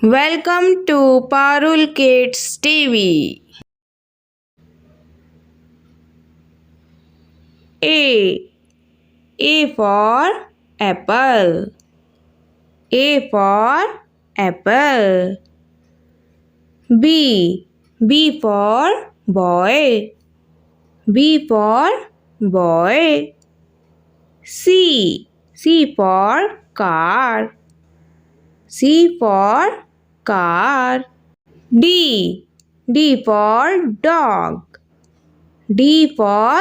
Welcome to Parul Kids TV. A. A for apple. A for apple. B. B for boy. B for boy. C. C for car. C for car. D. D for dog. D for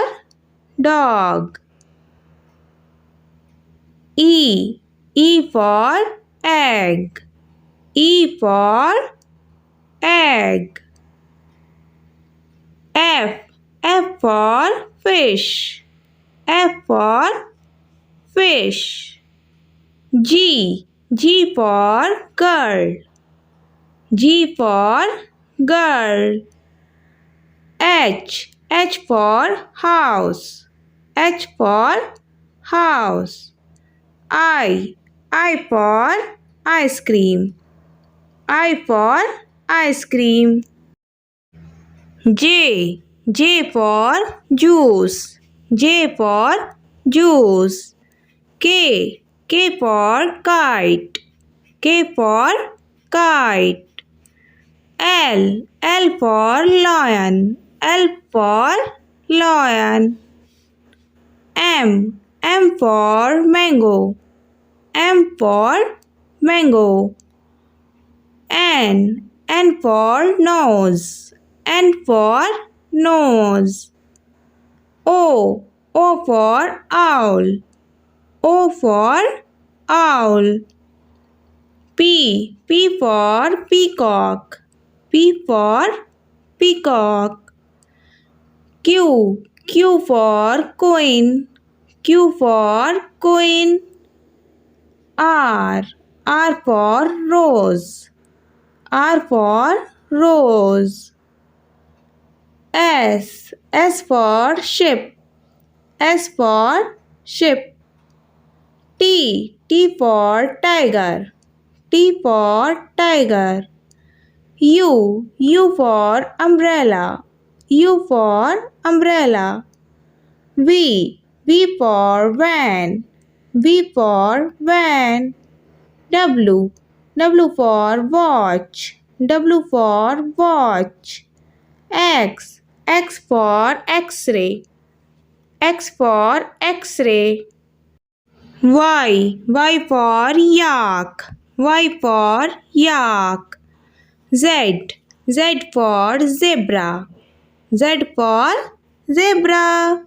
dog. E. E for egg. E for egg. F. F for fish. F for fish. G. G for girl. G for girl. H. H for house. H for house. I. I for ice cream. I for ice cream. J. J for juice. J for juice. K. K for kite. K for kite. L. L for lion. L for lion. M. M for mango. M for mango. N. N for nose. N for nose. O. O for owl. O for owl. P. P for peacock. P for peacock. Q. Q for queen. Q for queen. R. R for rose. R for rose. S. S for ship. S for ship. T. T for tiger. T for tiger. U. U for umbrella. U for umbrella. V. V for van. V for van. W. W for watch. W for watch. X. X for X-ray. X for X-ray. Y. Y for yak. Y for yak. Z. Z for zebra. Z for zebra.